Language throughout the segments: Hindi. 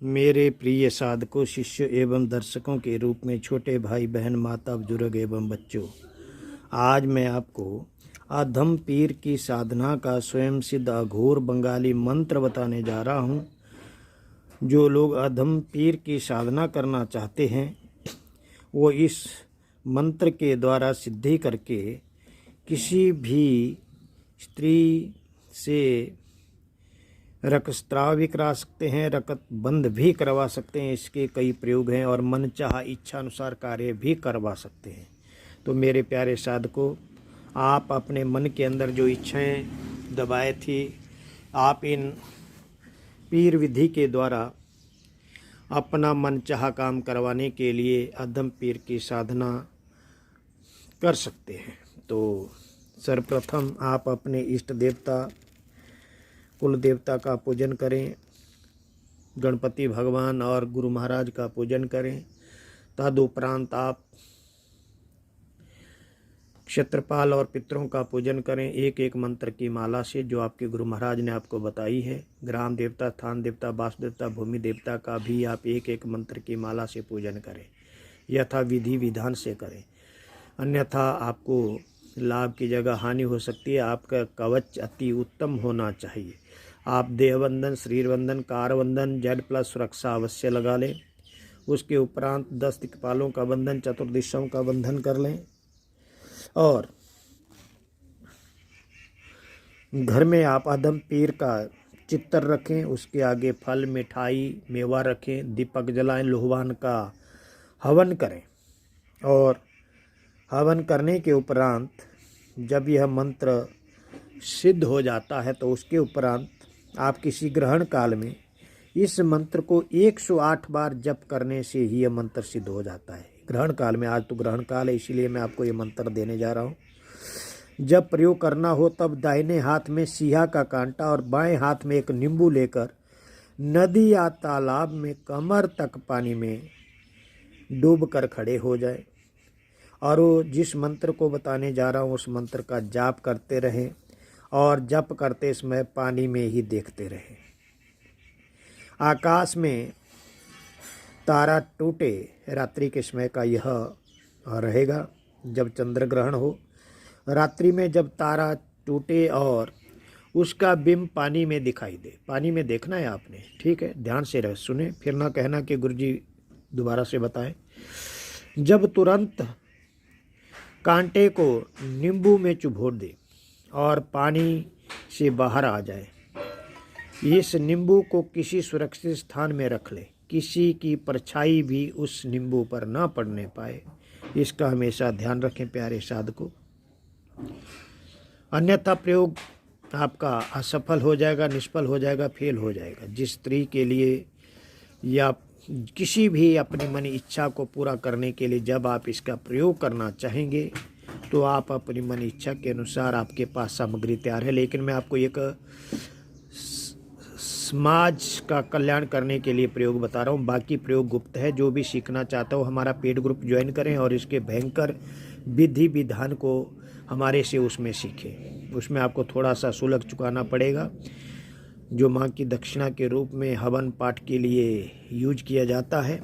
मेरे प्रिय साधकों, शिष्यों एवं दर्शकों के रूप में छोटे भाई बहन, माता बुजुर्ग एवं बच्चों, आज मैं आपको अधम पीर की साधना का स्वयं सिद्ध अघोर बंगाली मंत्र बताने जा रहा हूँ। जो लोग अधम पीर की साधना करना चाहते हैं वो इस मंत्र के द्वारा सिद्धि करके किसी भी स्त्री से रक्तस्राव भी करा सकते हैं, रक्त बंद भी करवा सकते हैं। इसके कई प्रयोग हैं और मन चाह इच्छा अनुसार कार्य भी करवा सकते हैं। तो मेरे प्यारे साधकों, आप अपने मन के अंदर जो इच्छाएं दबाए थी, आप इन पीर विधि के द्वारा अपना मन चाह काम करवाने के लिए अधम पीर की साधना कर सकते हैं। तो सर्वप्रथम आप अपने इष्ट देवता कुल देवता का पूजन करें, गणपति भगवान और गुरु महाराज का पूजन करें। तदुपरांत आप क्षेत्रपाल और पितरों का पूजन करें, एक एक मंत्र की माला से जो आपके गुरु महाराज ने आपको बताई है। ग्राम देवता, स्थान देवता, वास्तु देवता, भूमि देवता का भी आप एक एक मंत्र की माला से पूजन करें, यथा विधि विधान से करें, अन्यथा आपको लाभ की जगह हानि हो सकती है। आपका कवच अति उत्तम होना चाहिए। आप देहबंधन, शरीरबंधन, कारबंधन, जेड प्लस सुरक्षा अवश्य लगा लें। उसके उपरांत 10 दिक्पालों का बंधन, चतुर्दिशाओं का बंधन कर लें और घर में आप अधम पीर का चित्र रखें। उसके आगे फल, मिठाई, मेवा रखें, दीपक जलाएं, लोहवान का हवन करें और हवन करने के उपरांत जब यह मंत्र सिद्ध हो जाता है तो उसके उपरांत आप किसी ग्रहण काल में इस मंत्र को 108 बार जप करने से ही यह मंत्र सिद्ध हो जाता है। ग्रहण काल में, आज तो ग्रहण काल है इसीलिए मैं आपको ये मंत्र देने जा रहा हूँ। जब प्रयोग करना हो तब दाहिने हाथ में सिंहा का कांटा और बाएं हाथ में एक नींबू लेकर नदी या तालाब में कमर तक पानी में डूब कर खड़े हो जाए और वो जिस मंत्र को बताने जा रहा हूँ उस मंत्र का जाप करते रहें और जप करते समय पानी में ही देखते रहें। आकाश में तारा टूटे, रात्रि के समय का यह रहेगा जब चंद्र ग्रहण हो। रात्रि में जब तारा टूटे और उसका बिंब पानी में दिखाई दे, पानी में देखना है आपने, ठीक है, ध्यान से रह सुने, फिर ना कहना कि गुरुजी दोबारा से बताएं। जब तुरंत कांटे को नींबू में चुभोर दे और पानी से बाहर आ जाए। इस नींबू को किसी सुरक्षित स्थान में रख ले, किसी की परछाई भी उस नींबू पर ना पड़ने पाए। इसका हमेशा ध्यान रखें प्यारे साधकों, अन्यथा प्रयोग आपका असफल हो जाएगा, निष्फल हो जाएगा, फेल हो जाएगा। जिस स्त्री के लिए या किसी भी अपनी मन इच्छा को पूरा करने के लिए जब आप इसका प्रयोग करना चाहेंगे तो आप अपनी मन इच्छा के अनुसार आपके पास सामग्री तैयार है। लेकिन मैं आपको एक समाज का कल्याण करने के लिए प्रयोग बता रहा हूँ, बाकी प्रयोग गुप्त है। जो भी सीखना चाहता हो हमारा पेड ग्रुप ज्वाइन करें और इसके भयंकर विधि विधान को हमारे से उसमें सीखें। उसमें आपको थोड़ा सा शुल्क चुकाना पड़ेगा जो माँ की दक्षिणा के रूप में हवन पाठ के लिए यूज किया जाता है।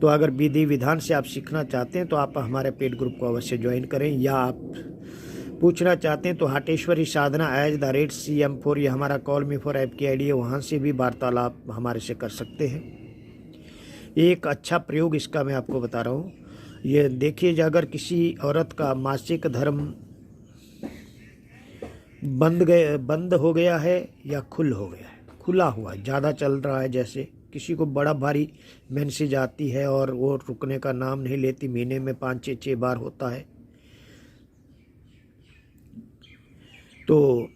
तो अगर विधि विधान से आप सीखना चाहते हैं तो आप हमारे पेड ग्रुप को अवश्य ज्वाइन करें, या आप पूछना चाहते हैं तो हाटेश्वरी साधना @CM4 ये हमारा कॉल मी फॉर ऐप की आईडी है, वहाँ से भी वार्तालाप हमारे से कर सकते हैं। एक अच्छा प्रयोग इसका मैं आपको बता रहा हूँ। ये देखिए, अगर किसी औरत का मासिक धर्म बंद हो गया है या खुला हुआ है, ज़्यादा चल रहा है, जैसे किसी को बड़ा भारी मेंसेज आती है और वो रुकने का नाम नहीं लेती, महीने में 5-6 बार होता है, तो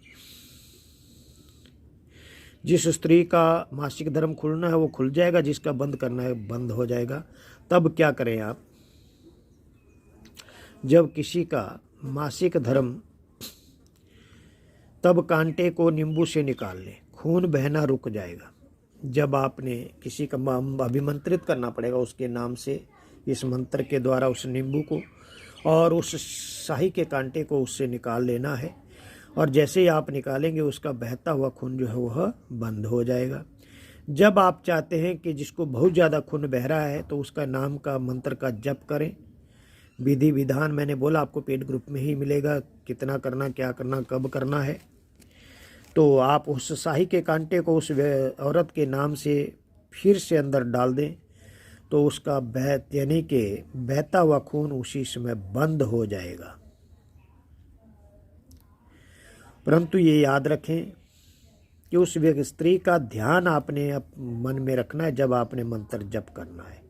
जिस स्त्री का मासिक धर्म खुलना है वो खुल जाएगा, जिसका बंद करना है बंद हो जाएगा। तब क्या करें आप, जब किसी का मासिक धर्म, तब कांटे को नींबू से निकाल लें, खून बहना रुक जाएगा। जब आपने किसी का अभिमंत्रित करना पड़ेगा उसके नाम से इस मंत्र के द्वारा उस नींबू को, और उस शाही के कांटे को उससे निकाल लेना है और जैसे ही आप निकालेंगे उसका बहता हुआ खून जो है वह बंद हो जाएगा। जब आप चाहते हैं कि जिसको बहुत ज़्यादा खून बह रहा है तो उसका नाम का मंत्र का जप करें। विधि विधान मैंने बोला आपको पेड ग्रुप में ही मिलेगा, कितना करना, क्या करना, कब करना है। तो आप उस शाही के कांटे को उस औरत के नाम से फिर से अंदर डाल दें तो उसका यानी कि बहता हुआ खून उसी समय बंद हो जाएगा। परंतु ये याद रखें कि उस स्त्री का ध्यान आपने मन में रखना है जब आपने मंत्र जप करना है,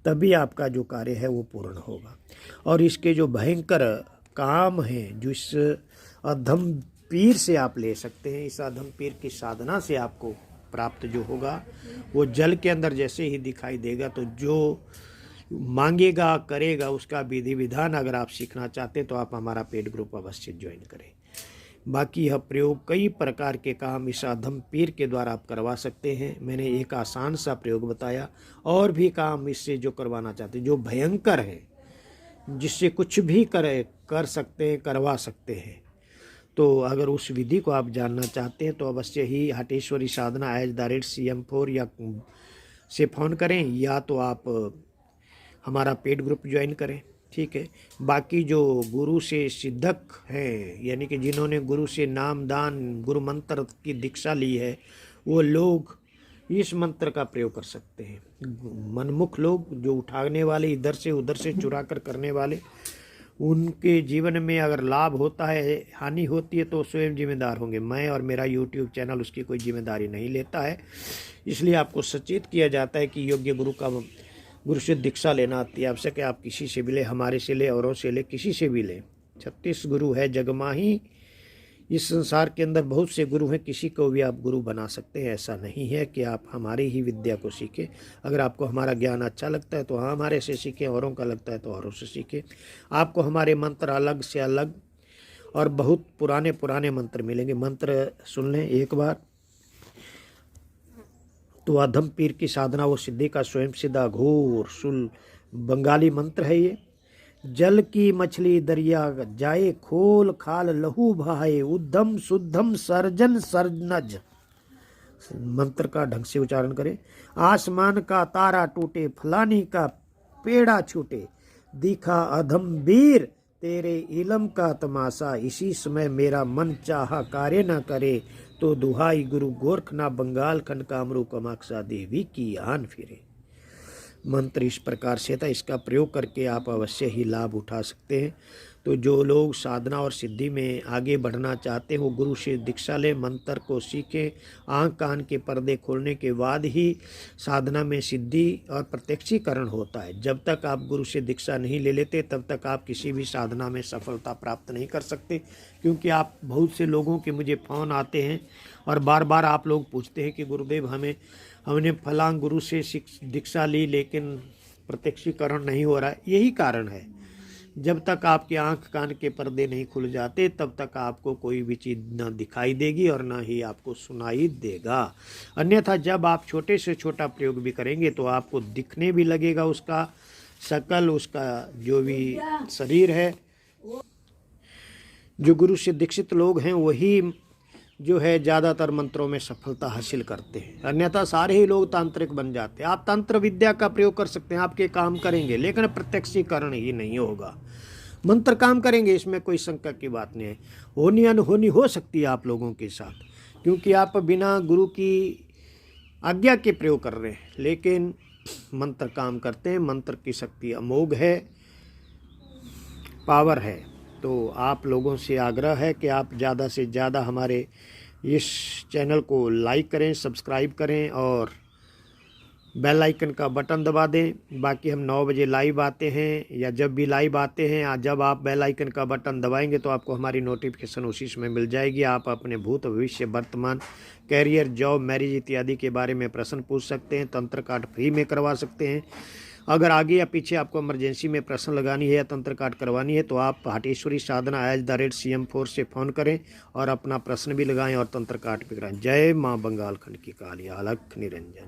तभी आपका जो कार्य है वो पूर्ण होगा। और इसके जो भयंकर काम हैं जो इस अधम पीर से आप ले सकते हैं, इस अधम पीर की साधना से आपको प्राप्त जो होगा वो जल के अंदर जैसे ही दिखाई देगा। तो जो मांगेगा करेगा उसका विधि विधान अगर आप सीखना चाहते हैं तो आप हमारा पेड ग्रुप अवश्य ज्वाइन करें। बाकी यह प्रयोग कई प्रकार के काम इस अधम पीर के द्वारा आप करवा सकते हैं। मैंने एक आसान सा प्रयोग बताया, और भी काम इससे जो करवाना चाहते हैं जो भयंकर है, जिससे कुछ भी कर सकते हैं, करवा सकते हैं। तो अगर उस विधि को आप जानना चाहते हैं तो अवश्य ही हटेश्वरी साधना @CM4 या से फ़ोन करें, या तो आप हमारा पेड ग्रुप ज्वाइन करें। ठीक है। बाकी जो गुरु से सिद्धक हैं, यानी कि जिन्होंने गुरु से नाम दान गुरु मंत्र की दीक्षा ली है, वो लोग इस मंत्र का प्रयोग कर सकते हैं। मनमुख लोग जो उठाने वाले, इधर से उधर से चुरा कर करने वाले, उनके जीवन में अगर लाभ होता है, हानि होती है तो स्वयं जिम्मेदार होंगे। मैं और मेरा YouTube चैनल उसकी कोई जिम्मेदारी नहीं लेता है। इसलिए आपको सचेत किया जाता है कि योग्य गुरु से दीक्षा लेना अति आवश्यक है। आप किसी से भी ले, हमारे से ले, औरों से ले, किसी से भी ले। 36 गुरु है जगमाही। इस संसार के अंदर बहुत से गुरु हैं, किसी को भी आप गुरु बना सकते हैं। ऐसा नहीं है कि आप हमारी ही विद्या को सीखें। अगर आपको हमारा ज्ञान अच्छा लगता है तो हमारे से सीखें, औरों का लगता है तो औरों से सीखें। आपको हमारे मंत्र अलग से अलग और बहुत पुराने पुराने मंत्र मिलेंगे। मंत्र सुन लें एक बार तो अधम पीर की साधना वो सिद्धि का स्वयं सिद्धा घोर सुल बंगाली मंत्र है ये। जल की मछली दरिया जाए, खोल खाल लहू बहाए, उद्धम शुद्धम सर्जन सर्जनज। मंत्र का ढंग से उच्चारण करें। आसमान का तारा टूटे, फलानी का पेड़ा छूटे, दिखा अधम वीर तेरे इलम का तमाशा, इसी समय मेरा मन चाहा कार्य न करे, तो दुहाई गुरु गोरखना बंगाल खंड कामरू कामाक्षा देवी की आन फिरे। मंत्र इस प्रकार से था, इसका प्रयोग करके आप अवश्य ही लाभ उठा सकते हैं। तो जो लोग साधना और सिद्धि में आगे बढ़ना चाहते हो, गुरु से दीक्षा लें, मंत्र को सीखें। आँख कान के पर्दे खोलने के बाद ही साधना में सिद्धि और प्रत्यक्षीकरण होता है। जब तक आप गुरु से दीक्षा नहीं ले लेते तब तक आप किसी भी साधना में सफलता प्राप्त नहीं कर सकते। क्योंकि आप बहुत से लोगों के मुझे फ़ोन आते हैं और बार बार आप लोग पूछते हैं कि गुरुदेव हमने फलां गुरु से दीक्षा ली लेकिन प्रत्यक्षीकरण नहीं हो रहा है। यही कारण है, जब तक आपके आंख कान के पर्दे नहीं खुल जाते तब तक आपको कोई भी चीज़ न दिखाई देगी और न ही आपको सुनाई देगा। अन्यथा जब आप छोटे से छोटा प्रयोग भी करेंगे तो आपको दिखने भी लगेगा उसका शकल, उसका जो भी शरीर है। जो गुरु से दीक्षित लोग हैं वही जो है ज़्यादातर मंत्रों में सफलता हासिल करते हैं, अन्यथा सारे ही लोग तांत्रिक बन जाते हैं। आप तंत्र विद्या का प्रयोग कर सकते हैं, आपके काम करेंगे, लेकिन प्रत्यक्षीकरण ही नहीं होगा। मंत्र काम करेंगे, इसमें कोई शंका की बात नहीं है। होनी अनहोनी हो सकती है आप लोगों के साथ, क्योंकि आप बिना गुरु की आज्ञा के प्रयोग कर रहे हैं, लेकिन मंत्र काम करते हैं। मंत्र की शक्ति अमोघ है, पावर है। तो आप लोगों से आग्रह है कि आप ज़्यादा से ज़्यादा हमारे इस चैनल को लाइक करें, सब्सक्राइब करें और बेल आइकन का बटन दबा दें। बाकी हम 9 बजे लाइव आते हैं, या जब भी लाइव आते हैं, जब आप बेल आइकन का बटन दबाएंगे तो आपको हमारी नोटिफिकेशन उसी समय मिल जाएगी। आप अपने भूत भविष्य वर्तमान कैरियर जॉब मैरिज इत्यादि के बारे में प्रश्न पूछ सकते हैं। तंत्र कार्ड फ्री में करवा सकते हैं। अगर आगे या पीछे आपको इमरजेंसी में प्रश्न लगानी है या तंत्र कार्ड करवानी है तो आप हटेश्वरी साधना @CM4 से फ़ोन करें और अपना प्रश्न भी लगाएं और तंत्र कार्ड भी कराएं। जय माँ बंगाल खंड की काली अलख निरंजन।